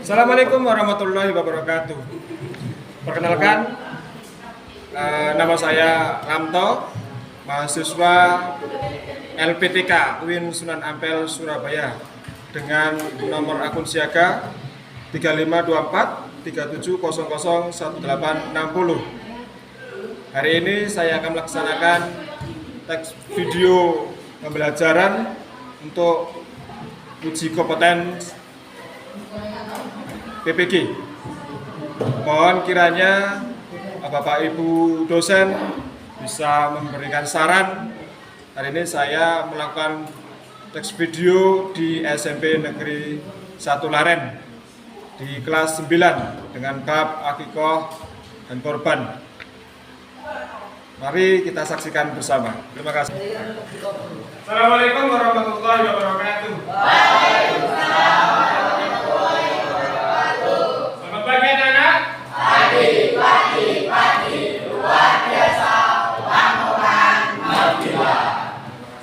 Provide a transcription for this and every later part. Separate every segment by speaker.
Speaker 1: Assalamualaikum warahmatullahi wabarakatuh. Perkenalkan, nama saya Ramto, mahasiswa LPTK UIN Sunan Ampel Surabaya dengan nomor akun siaga 3524 3700 1860. Hari ini saya akan melaksanakan teks video pembelajaran untuk uji kompeten PPG. Mohon kiranya Bapak Ibu dosen bisa memberikan saran. Hari ini saya melakukan teks video di SMP Negeri 1 Laren di kelas 9 dengan bab akikoh dan korban. Mari kita saksikan bersama. Terima kasih. Assalamualaikum warahmatullahi wabarakatuh. Waalaikumsalam. Selamat pagi anak-anak. Pagi. Luar biasa. Laporan Alhamdulillah.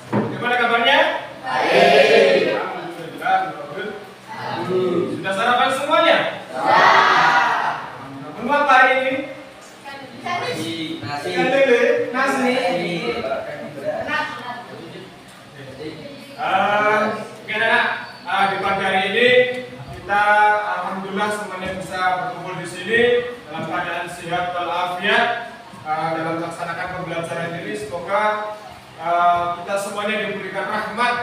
Speaker 1: Bagaimana kabarnya? Baik. Alhamdulillah. Sudah sarapan semuanya? Sudah. Menu apa hari ini? Nasi. Oke anak, di pagi hari ini kita alhamdulillah semuanya bisa berkumpul di sini dalam keadaan sehat walafiat dalam melaksanakan pembelajaran ini. Semoga kita semuanya diberikan rahmat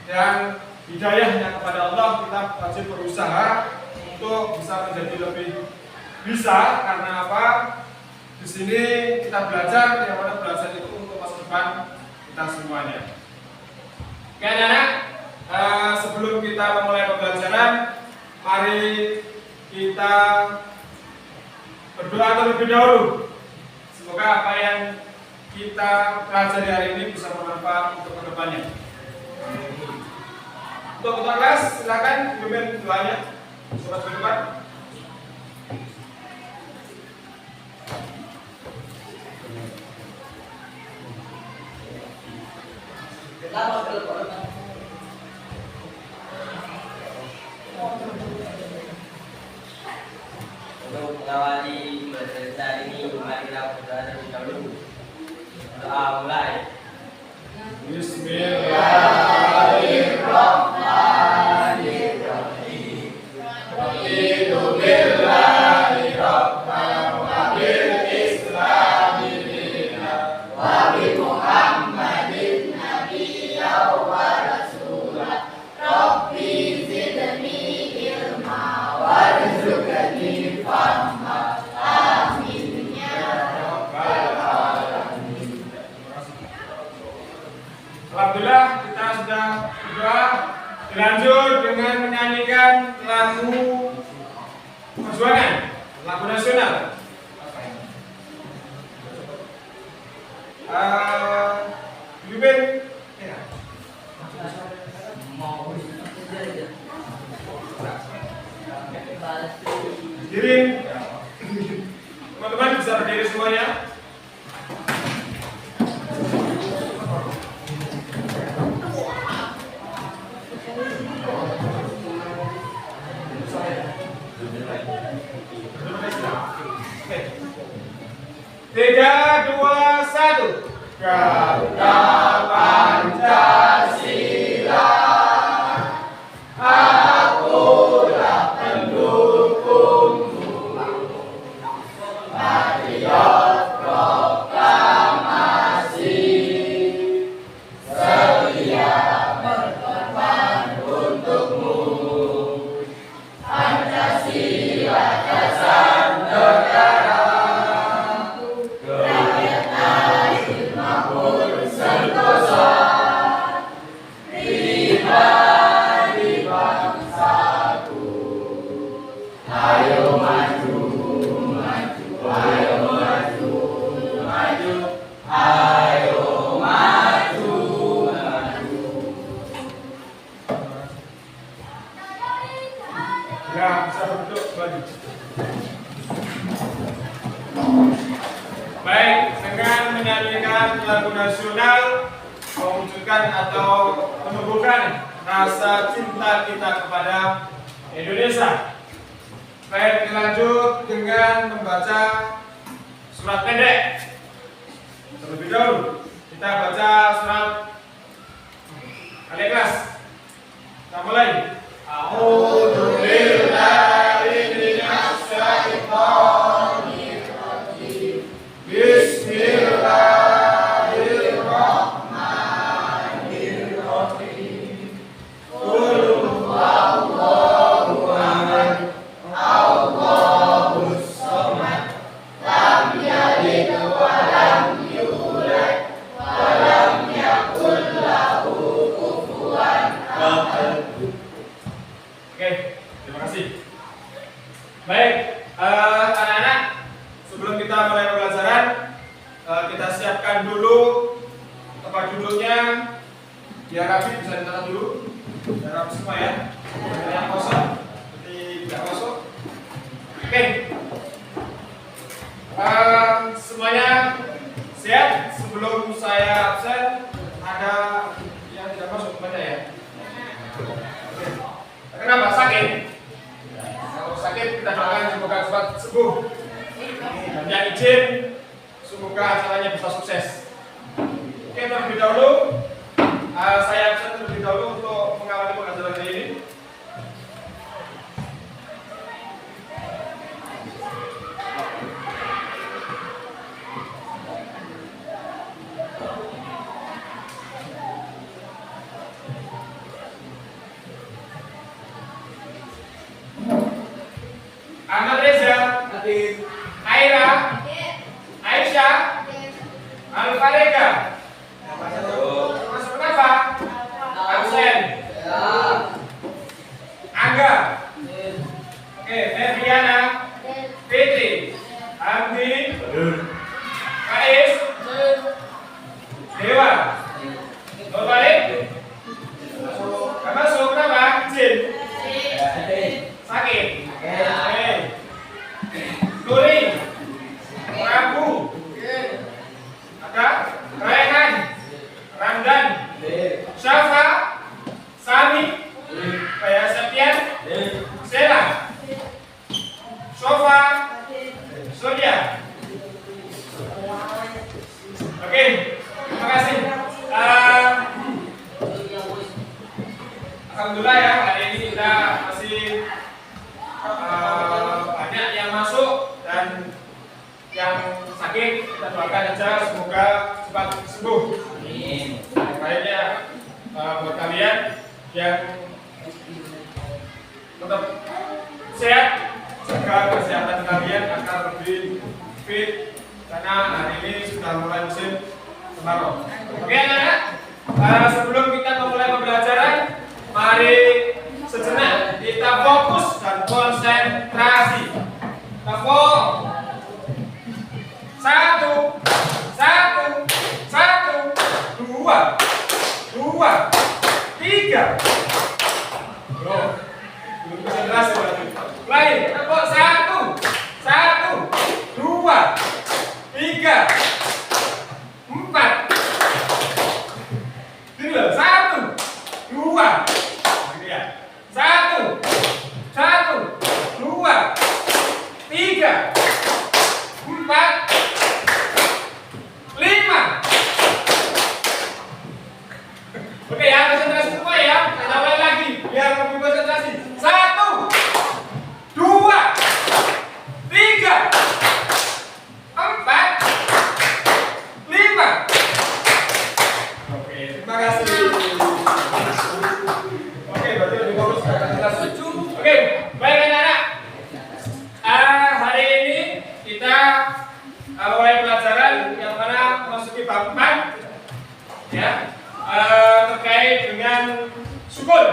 Speaker 1: dan hidayahnya kepada Allah. Kita wajib berusaha untuk bisa menjadi lebih bisa, karena apa? Di sini kita belajar, yang mana belajar itu untuk masa depan kita semuanya. Oke anak-anak, sebelum kita memulai pembelajaran, mari kita berdoa terlebih dahulu. Semoga apa yang kita pelajari hari ini bisa bermanfaat untuk kedepannya. Untuk ketua kelas, silakan pimpin doanya. Sobat berdepan.
Speaker 2: Untuk mengawali pembelajaran ini, mari kita berdoa terlebih dahulu. Doa mulai.
Speaker 1: Bismillahirrahmanirrahim. Raditu billahi rabban wa bil islami dinan wa bi Muhammadin nabiyyan wa rasulan. Rabbi zidni ilma warzuqni fahma. Amin ya rabbal alamin. Alhamdulillah kita sudah berdoa. Dilanjut dengan menyanyikan lagu perjuangan, lagu nasional. Pimpin. Berdiri. Teman-teman bisa berdiri semuanya. Tiga, dua, satu. Garuda Pancasila, akulah pendukungmu. Patriot proklamasi, setia berkorban untukmu. Pancasila dasar negara. Ya, bisa duduk lagi. Baik, dengan menyanyikan lagu nasional mewujudkan atau menumbuhkan rasa cinta kita kepada Indonesia. Baik, dilanjut dengan membaca surat pendek. Terlebih dahulu kita baca surat Al-Ikhlas. Kita mulai. A'udzu billahi minasy syaithanir rajim. Bismillahirrahmanirrahim. Qul huwallahu ahad. Allahus samad. Lam yalid wa lam yulad wa lam yakul lahu kufuwan ahad. Oke, terima kasih. Baik, anak-anak, sebelum kita mulai pembelajaran, kita siapkan dulu tempat duduknya. Biar rapi, bisa dicatat dulu. Biar rapi semua ya. Yang kosong, seperti tidak kosong. Oke. Semuanya siap? Sebelum saya absen, ada yang tidak masuk kepada ya? Oke. Kenapa? Sakit? Kalau sakit kita doakan semoga cepat sembuh. Dan yang izin semoga acaranya bisa sukses. Oke, terlebih dahulu saya absen terlebih dahulu untuk mengawali pembelajaran hari ini. Ahmad Reza, Aira, Aisyah, Al-Farega. Masuk kenapa? Absen. Angga. Oke, Ferdiana, Fitri, Hamdi, Faiz, Dewa. Berbalik. Masuk kenapa? Izin. Sakit. Turi, Prabu, ada Raihan, Ramdan, Syafa, Sami, Kaya Septian, Sela, Sofa, Surya. Oke, terima kasih. Alhamdulillah ya, hari ini kita masih banyak yang masuk dan yang sakit kita doakan aja semoga cepat sembuh. Amin. Baiknya buat kalian yang tetap sehat, jaga kesehatan kalian agar lebih fit karena hari ini sudah mulai musim kemarau. Oke anak-anak, sebelum kita memulai pembelajaran, mari sejenak kita fokus dan konsentrasi. Tempo. 1, 1, 1, 2, 2, 3. Loh, belum konsentrasi berarti. Mulai. Tempo 1, 1, 2, 3, 4. Ini loh, 1, 2. Ini ya. 1, 2, 3, 4, 5. Oke ya, konsentrasi semua ya. Kita mulai lagi biar lebih konsentrasi. 1, 2, 3, 4, 5. Oke, terima kasih. Oke, berarti lebih fokus ke konsentrasi. Oke, baik anak-anak. Hari ini kita mulai pelajaran yang mana memasuki bab 4 ya, terkait dengan syukur.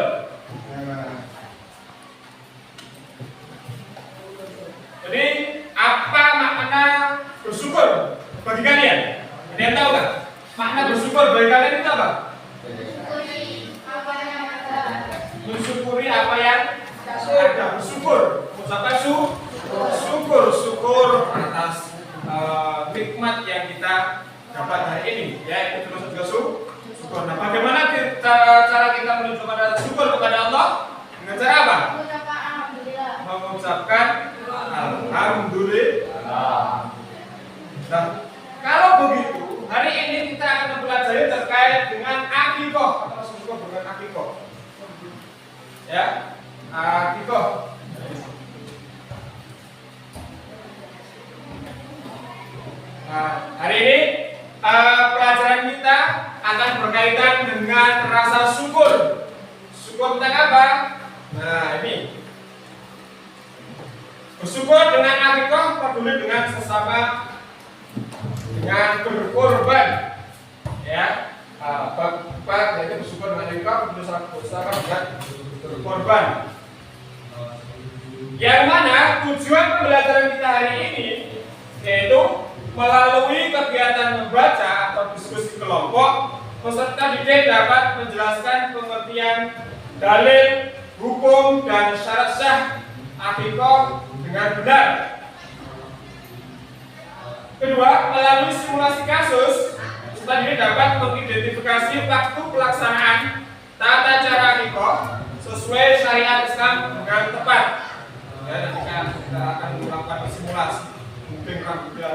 Speaker 1: Jadi apa makna bersyukur bagi kalian? Ada yang tahu nggak? Makna bersyukur bagi kalian itu apa? Mensyukuri apa yang ada, bersyukur, mengucapkan syukur atas nikmat yang kita dapat hari ini, ya itu terus juga syukur. Nah, bagaimana cara kita menunjukkan rasa syukur kepada Allah? Dengan cara apa? Mengucapkan mengucapkan alhamdulillah. Nah, kalau begitu, hari ini kita akan mempelajari terkait dengan akikoh atau syukur dengan akikoh. Ya, akikoh. Nah, hari ini pelajaran kita akan berkaitan dengan rasa syukur. Syukur tentang apa? Nah, ini bersyukur dengan akikoh, peduli dengan sesama, dengan berkorban, ya. Bab yaitu bersyukur dengan akikoh, peduli sesama dengan berkorban. Yang mana tujuan pembelajaran kita hari ini yaitu melalui kegiatan membaca atau diskusi kelompok, peserta didik dapat menjelaskan pengertian dalil, hukum, dan syarat sah akikoh dengan benar. Kedua, melalui simulasi kasus, peserta didik dapat mengidentifikasi waktu pelaksanaan tata cara akikoh sesuai syariat Islam dengan tepat. Ya, ketika kita akan melakukan simulasi, mungkin rambutnya.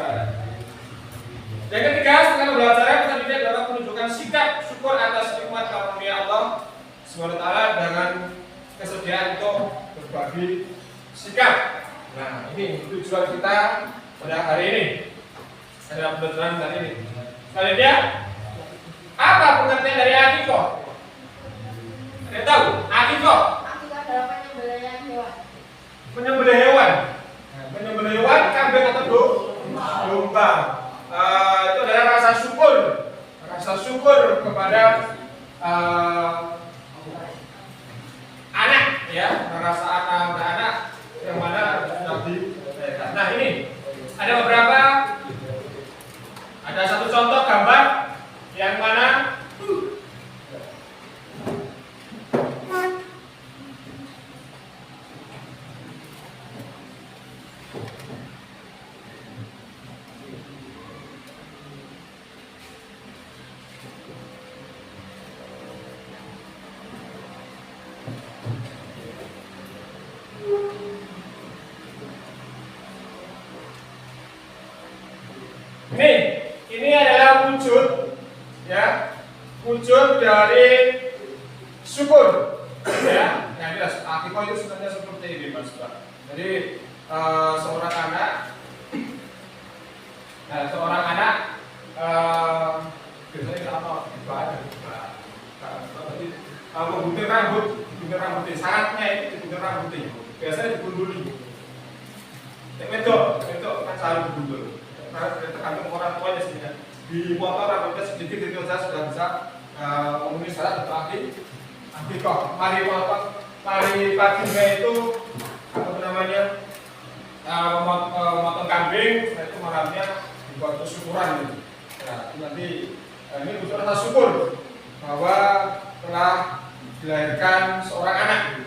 Speaker 1: Yang ketiga, setelah belajar, peserta didik dapat menunjukkan sikap syukur atas nikmat karunia Allah SWT dengan kesediaan untuk berbagi sikap. Nah, ini tujuan kita pada hari ini. Ada pelajaran hari ini. Selanjutnya, apa pengertian dari akikoh? Ada tahu? Akikoh?
Speaker 3: Akikoh adalah penyembelihan hewan.
Speaker 1: Penyembelih hewan. Nah, penyembelih hewan kambing atau domba. Itu adalah rasa syukur kepada anak, ya, rasa anak yang mana Nabi. Nah, ini ada beberapa, ada satu contoh gambar yang mana ini adalah wujud, ya, wujud dari syukur, ya. Yang jelas akikoh itu sebenarnya seperti ini, Mas Pak. Jadi seorang anak biasanya apa? Gunting rambut, syaratnya itu gunting rambut. Biasanya digunduli. Itu kan selalu digundul. Karena tergantung orang tuanya sih, ya. Di motor rambutnya sedikit itu saja sudah bisa memenuhi syarat untuk akikoh. Mari paginya itu apa namanya memotong kambing, setelah itu malamnya dibuat syukuran gitu. Nah, nanti ini untuk rasa syukur bahwa telah dilahirkan seorang anak.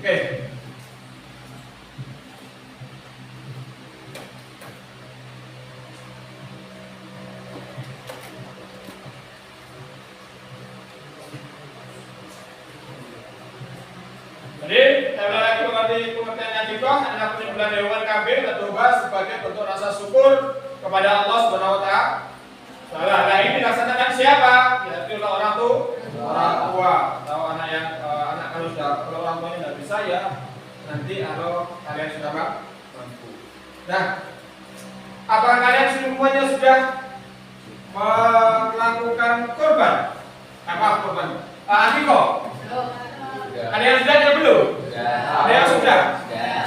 Speaker 1: Oke. Jadi, lagi mengerti pengertian akikoh adalah penyembelihan hewan kambing atau domba sebagai bentuk rasa syukur kepada Allah Subhanahu wa Ta'ala. Nah, ini dilaksanakan siapa? Yaitu orang tua atau anak kalau orang tuanya tidak bisa, ya nanti kalau kalian sudah mampu. Nah, apakah kalian semuanya sudah melakukan kurban? Apa kurban? Akikoh. Ada yang sudah atau belum? Ada yang sudah?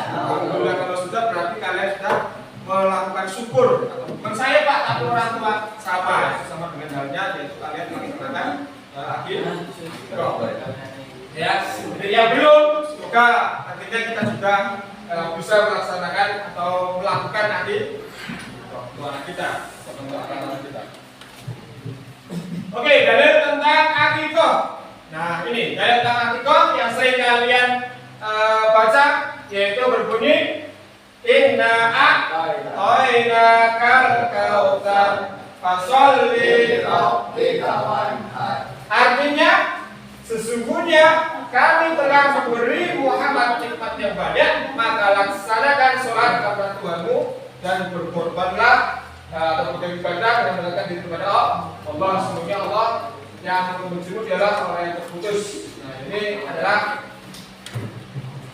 Speaker 1: Alhamdulillah, kalau sudah berarti kalian sudah melakukan syukur. Bukan saya, Pak, tapi orang tua sama dengan halnya, yaitu kalian melaksanakan akikoh. Ya, yang belum, semoga nantinya kita juga bisa melaksanakan atau melakukan nanti untuk anak kita, untuk anak kita. Oke, dalil tentang akikoh. Nah, ini dalil tentang akikoh yang sering kalian baca, yaitu berbunyi inna a'tainakal kautsar fasholli rabbika wanhar. Artinya sesungguhnya kami telah memberi Muhammad nikmat yang banyak, maka laksanakan sholat kepada Tuhanmu dan berkorbanlah atau beribadah dan mendekatkan diri kepada Allah. Semoga Allah yang membenci adalah orang yang terputus. Nah, ini adalah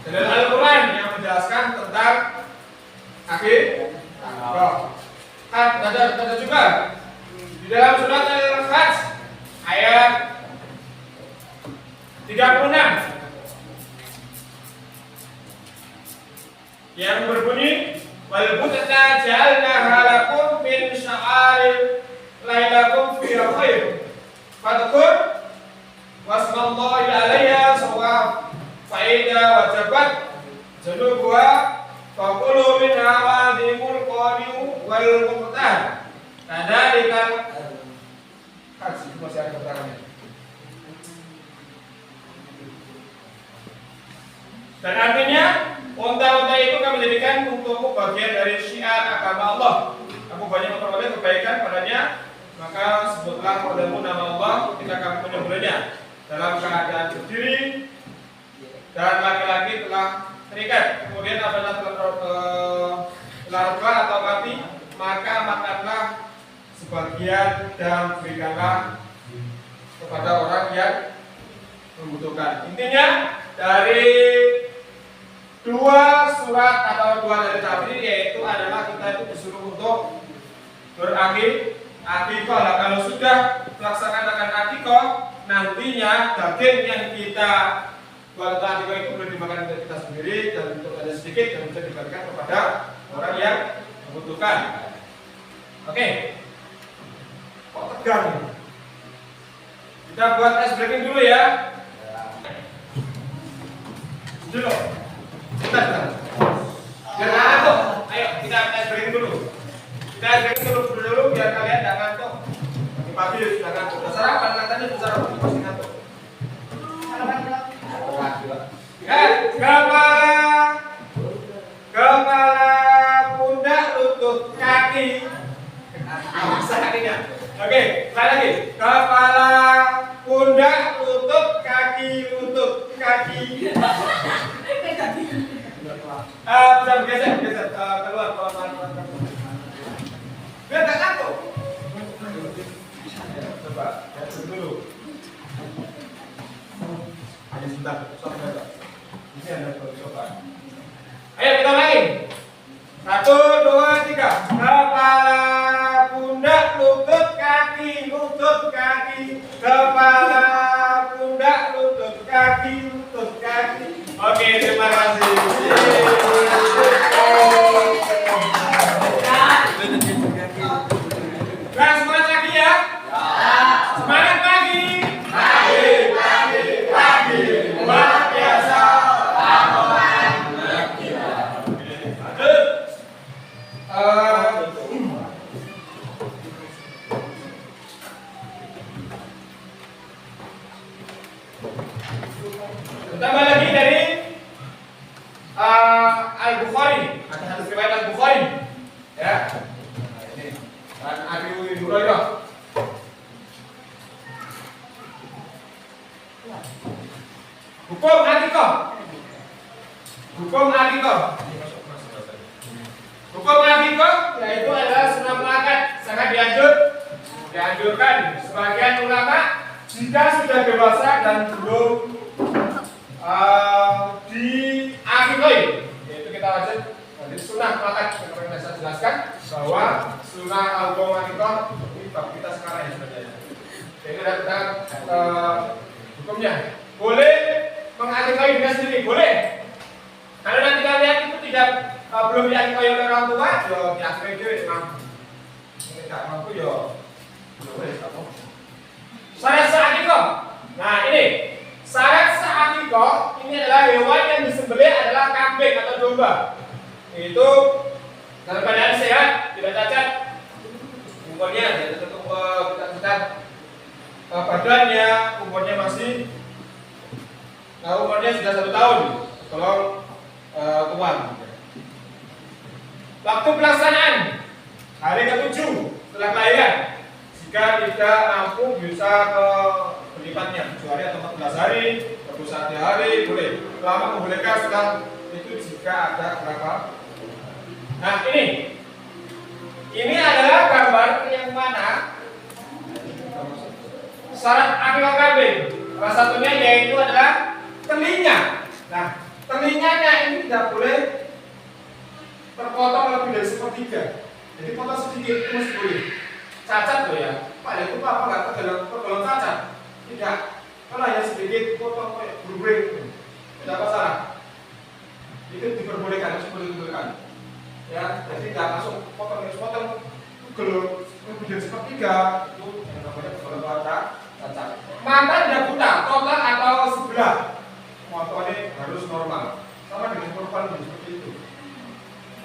Speaker 1: dalil Al-Quran yang menjelaskan tentang akidah. Ada juga di dalam surat Al-Hajj ayat 36 yang berbunyi wal budata ja'alnaha lakum min sya'air lailakum fi khair fadhkur wasmallahi 'alaiha shawab fa idza wajabat junubuha faqulu minha wadimul qadiu wal muqtad kadzalika haji masih ada keterangannya. Dan artinya unta-unta itu kami jadikan untukmu bagian dari syiar agama Allah. Kamu banyak memperoleh kebaikan padanya, maka sebutlah padamu nama Allah ketika kamu menyembelihnya dalam keadaan berdiri dan laki-laki telah terikat. Kemudian apabila telah rebah atau mati, maka makanlah sebagian dan berikanlah kepada orang yang membutuhkan. Intinya dari dua surat atau dua dari tadi yaitu adalah kita itu disuruh untuk berakikah. Kalau sudah melaksanakan akikah, nantinya daging yang kita buat akikah itu boleh dimakan untuk kita sendiri dan untuk ada sedikit dan bisa dibagikan kepada orang yang membutuhkan. Oke. Kok tegang? Kita buat ice breaking dulu ya. Dulu. Bentar. Jangan ngantuk. Ayo kita ice breaking dulu. Kita ice breaking dulu biar kalian tidak ngantuk. Pagi sudah ngantuk. Sarapan katanya sudah sarapan pasti ngantuk. Kepala, pundak, lutut, kaki. Oke, sekali lagi. Kepala, pundak, lutut, kaki. Bisa bergeser, keluar. Biar tak ngantuk. Coba, dulu. Hanya sebentar, ini ada coba. Ayo kita main. 1, 2, 3. Kepala, pundak, lutut, kaki. Kepala, pundak, lutut, kaki. Oke, terima kasih. Nah, semangat lagi ya. Semangat pagi. Luar biasa. Tambah lagi dari Al-Bukhari, ada hadis riwayat Al-Bukhari ya. Ini dan Abi Hurairah. Hukum akikah. Hukum akikah yaitu adalah sunnah muakkad, sangat dianjurkan sebagian ulama jika sudah dewasa dan belum diakikah, yaitu kita wajib jadi sunnah muakkad. Seperti yang saya jelaskan bahwa sunnah akikah ini bab kita sekarang ya sebenarnya. Jadi kita hukumnya boleh mengakikah diri sendiri, boleh. Kalau nanti kalian itu belum diakikah oleh orang tua, yo diakikah diri mampu. Ini tidak mampu yo boleh kamu. Syarat sah akikah. Nah ini syarat sah akikah ini adalah hewan yang disembelih adalah kambing atau domba. Itu dalam keadaan sehat, tidak cacat. Umurnya jadi tetap kita badannya umurnya masih. Nah, umurnya sudah 1 tahun, tolong tuan. Waktu pelaksanaan hari ke-7 setelah kelahiran. Jika tidak mampu bisa ke berlipatnya 7 hari atau 14 hari, Waktu sehari-hari boleh. Selama membolehkan sedang itu jika ada berapa? Nah ini adalah gambar yang mana syarat akikah kambing. Salah satunya yaitu adalah telinga. Nah, telinganya ini tidak boleh terpotong lebih dari sepertiga. Jadi potong sedikit itu masih boleh. Cacat loh ya. Pak itu apa nggak tergolong cacat? Tidak. Kalau hanya sedikit potong kayak berubah, tidak masalah. Itu diperbolehkan, ya, jadi tidak langsung potong gelung lebih dari sepertiga itu yang namanya tergolong cacat. Mata tidak buta, total atau sebelah, motornya harus normal. Sama dengan korban seperti itu.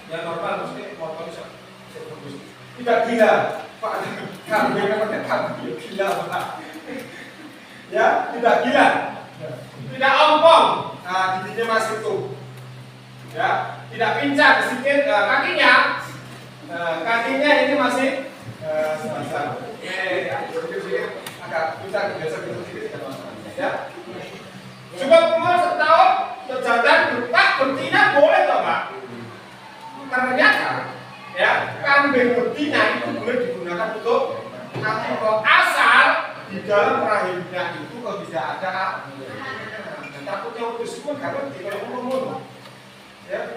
Speaker 1: Yang normal mesti motornya bagus. Tidak gila, Pak. Kambing namanya kambing gila, Pak. Ya, tidak gila, tidak ompong. Nah, giginya masih utuh. Ya, tidak pincang sedikit kakinya. Kakinya ini masih sebesar. Agak pincang biasa sedikit tidak masalah. Ya. Cukup umur setahun berjalan Pak betina boleh toh Pak? Ternyata ya kambing betina itu boleh digunakan untuk akikah asal di dalam rahimnya itu kalau tidak ada dan takutnya putus pun karena tidak ngomong. Ya,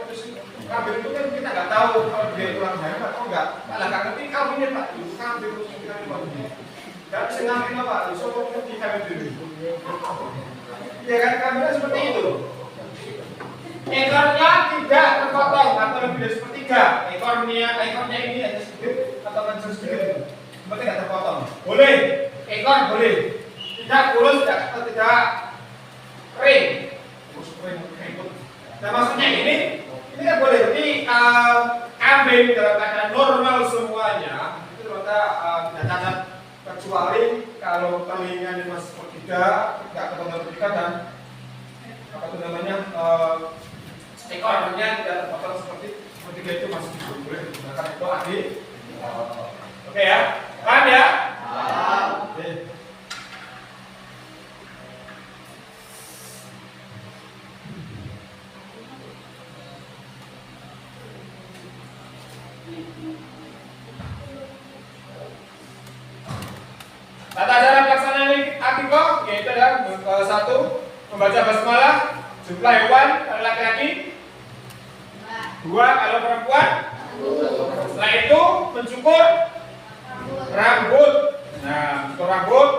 Speaker 1: kambing itu kan kita nggak tahu kalau dia kurang bayar atau enggak. Malah nggak ngerti kambingnya Pak, itu kambing terus kita ini. Nggak bisa ngambil apa, soalnya ngerti kambing dulu. Ya kan kambingnya seperti itu. Ekornya tidak terpotong atau lebih dari sepertiga. Ekornya ini hanya sedikit atau kecil sedikit. Seperti nggak terpotong. Boleh, ekor boleh. Tidak kurus, tidak kering. Nah maksudnya ini kan boleh. Jadi kambing dalam keadaan normal semuanya itu ternyata tidak cacat kecuali kalau telinganya masih sepertiga, tidak ketemu sepertiga dan apa itu namanya ekornya tidak terpotong sepertiga itu masih boleh digunakan itu ahli. Oke ya, paham ya? Oke. Tata cara pelaksanaan akikah yaitu adalah satu, membaca basmalah, jumlah hewan kalau laki-laki, dua kalau perempuan, setelah itu mencukur rambut. Nah, mencukur rambut,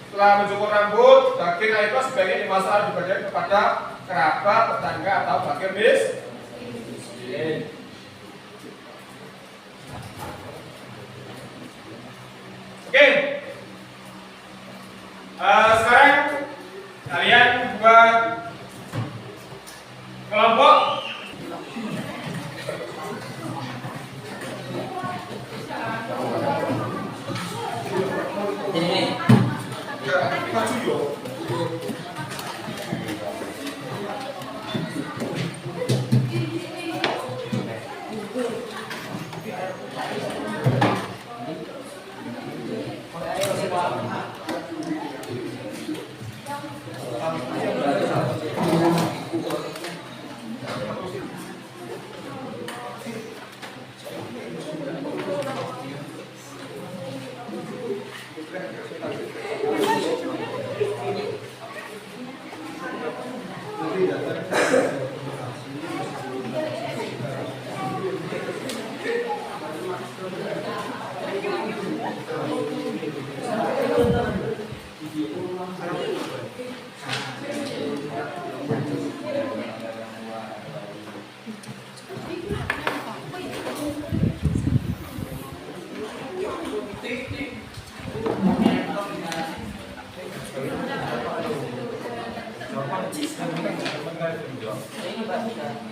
Speaker 1: setelah mencukur rambut, bagian akikah sebaiknya dimasak dibagikan kepada kerabat, tetangga atau bagian miskin. Oke. Sekarang kalian buat kelompok.
Speaker 2: Ini.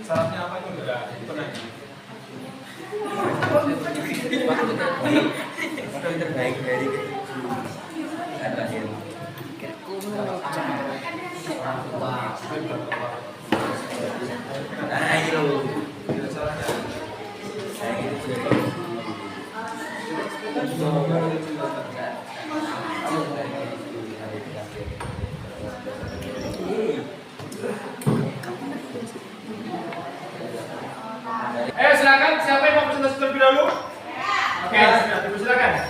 Speaker 1: Syaratnya apa itu enggak? Itu nanti.
Speaker 2: Yang terbaik dari terakhir. Ayo.
Speaker 1: Silakan, siapa yang mau presentasi terlebih dahulu? Oke, Ibu silakan.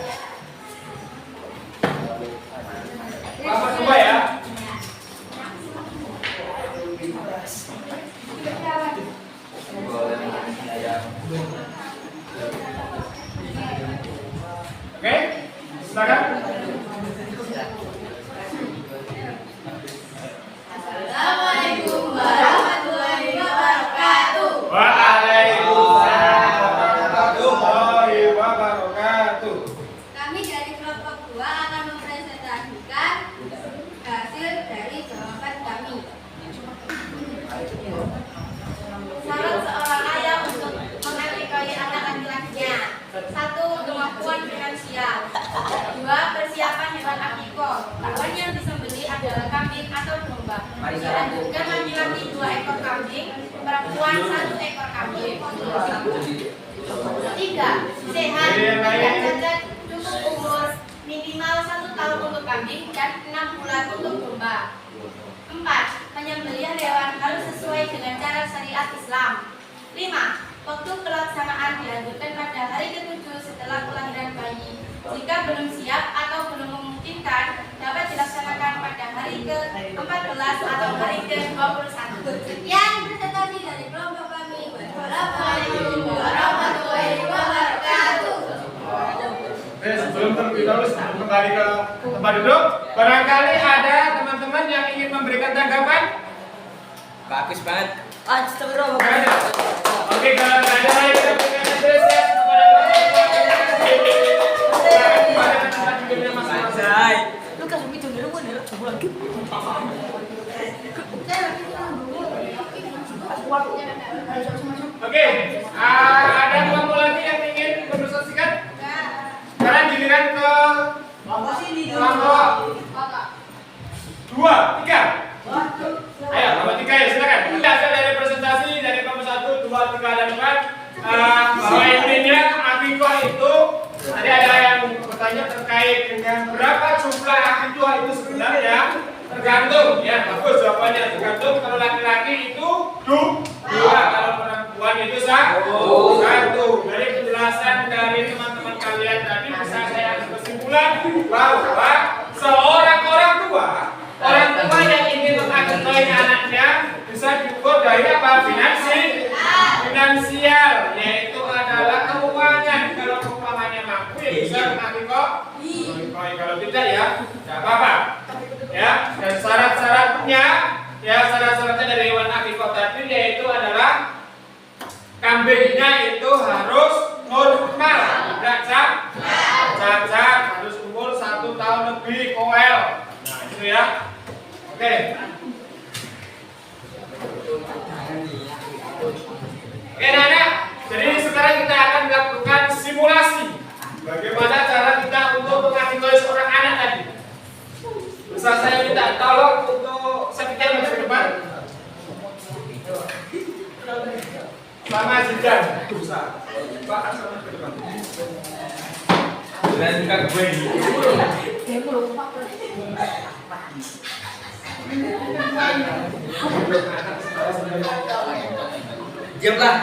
Speaker 1: Bapak coba ya. Oke, silakan.
Speaker 3: Assalamualaikum warahmatullahi wabarakatuh.
Speaker 1: Waalaikumsalam warahmatullahi wabarakatuh.
Speaker 3: Kami dari kelompok 2 akan mempresentasikan hasil dari jawaban kami. Syarat seorang ayah untuk menafkahi anak laki-lakinya: 1. Kemampuan finansial. 2. Persiapan hewan akikah. Hewan yang disembelih adalah kambing atau domba. Dilanjutkan laki-laki 2 ekor kambing, perempuan 1 ekor kambing. 3. Sehat, tidak cacat, cukup umur minimal 1 tahun untuk kambing dan 6 bulan untuk domba. 4. Penyembelihan hewan harus sesuai dengan cara syariat Islam. 5. Waktu pelaksanaan dilanjutkan pada hari ke-7 setelah kelahiran bayi. Jika belum siap atau belum memungkinkan, dapat dilaksanakan pada hari ke-14 atau hari ke-21. Sekian presentasi dari kelompok kami. Wassalamualaikum warahmatullahi wabarakatuh.
Speaker 1: Oke, sebelum kembali ke tempat duduk, barangkali ada teman-teman yang ingin memberikan tanggapan?
Speaker 2: Bagus banget.
Speaker 1: Nggak ada? Oke, kalau nggak ada, mari kita berikan apresiasi kepada tempat duduknya masing-masing. Oke, ada kelompok lagi yang ingin mempresentasikan? Sekarang giliran ke kelompok 2, 3. Ayo, kelompok 3 ya, silakan. Hasil dari presentasi dari kelompok 1, 2, 3 dan 4. Bahwa intinya akikah itu tadi ada yang bertanya terkait dengan berapa jumlah akikah itu sebenarnya. Tergantung ya, bagus jawabannya. Tergantung kalau laki-laki itu 2, kalau perempuan itu 1. Dari penjelasan dari teman-teman kalian tadi bisa saya kesimpulan bahwa seorang orang tua yang ingin mengakikahi anaknya bisa diukur dari apa? Finansial, yaitu adalah keuangan. Kalau keuangannya mampu ya bisa mengakikahi. Kalau tidak ya tidak apa-apa. Ya, dan syarat-syaratnya dari hewan akikah tadi yaitu adalah kambingnya itu harus normal, tidak cacat, harus umur 1 tahun lebih, koel. Nah, itu ya. Oke. Oke, anak-anak. Jadi sekarang kita akan melakukan simulasi. Bagaimana cara kita untuk mengakikahi seorang anak tadi? Bisa saya minta tolong untuk sekjen maju ke depan. Sama Zidan. Bisa. Pak, sama ke depan. Dan juga gue ini.
Speaker 2: Diamlah.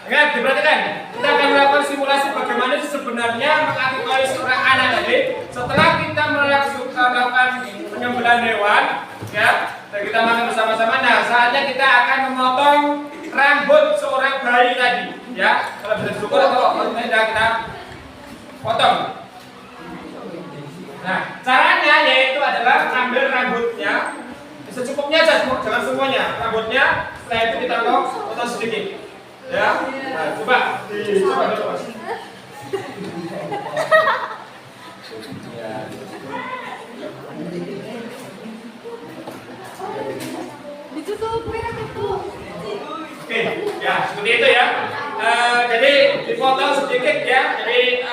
Speaker 1: Ingat, diperhatikan. Kita akan melakukan simulasi bagaimana sebenarnya mengakikahi seorang anak tadi. Setelah kita melakukan penyembelihan hewan, ya, dan kita makan bersama-sama. Nah, saatnya kita akan memotong rambut seorang bayi tadi, ya. Kalau bisa dicukur atau tidak kita potong. Nah, caranya yaitu adalah ambil rambutnya secukupnya saja, jangan semuanya. Rambutnya, setelah itu kita potong sedikit. Ya, nah, coba dulu Mas. Oke, ya seperti itu ya. Jadi dipotong sedikit ya. Jadi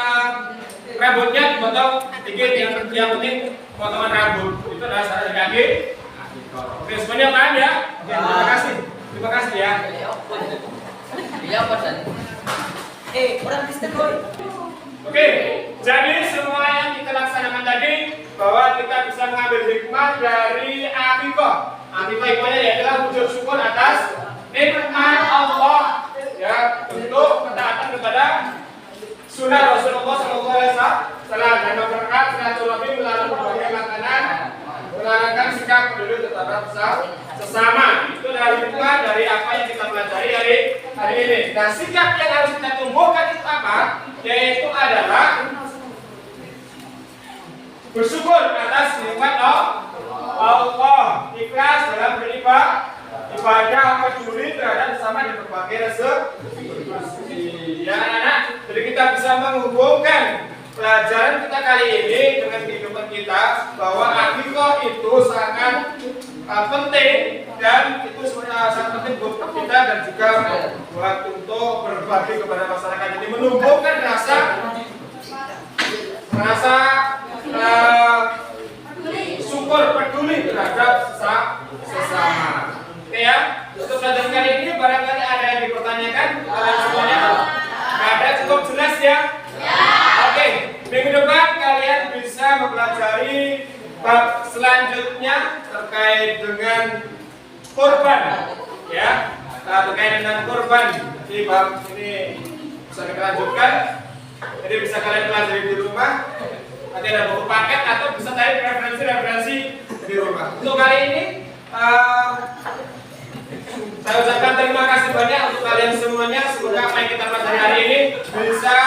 Speaker 1: rambutnya dipotong sedikit. Yang penting potongan rambut itu adalah syarat kaki. Oke, semuanya paham ya. Oke, terima kasih ya.
Speaker 2: Iya, Pak. Orang Kristen boy.
Speaker 1: bisa mengambil hikmah dari akikoh. Akikoh hikmahnya yaitu wujud syukur atas nikmat Allah. Ya, bentuk ketaatan kepada sunnah Rasulullah SAW dan memperkat silaturahmi melalui berbagai makanan, melarangkan sikap peduli terhadap sesama. Itu adalah hikmah dari apa yang kita pelajari hari ini. Nah, sikap yang harus kita tumbuhkan itu apa? Yaitu adalah bersyukur atas nikmat Allah, ikhlas dalam beribadah, peduli terhadap sesama di berbagai rezeki. Ya anak-anak, jadi kita bisa menghubungkan pelajaran kita kali ini dengan kehidupan kita bahwa akikoh itu sangat penting dan itu sangat penting buat kita dan juga buat untuk berbagi kepada masyarakat. Jadi menumbuhkan rasa syukur peduli terhadap sesama. Oke ya, untuk pelajaran kali ini barangkali ada yang dipertanyakan kalian semuanya? Nggak ada, cukup jelas ya? Oke, minggu depan kalian bisa mempelajari bab selanjutnya terkait dengan kurban, ya, terkait dengan kurban. Di bab ini bisa kita lanjutkan. Jadi bisa kalian pelajari di rumah. Nanti ada buku paket atau bisa cari referensi di rumah. Untuk kali ini saya ucapkan terima kasih banyak untuk kalian semuanya. Semoga apa yang kita pelajari hari ini bisa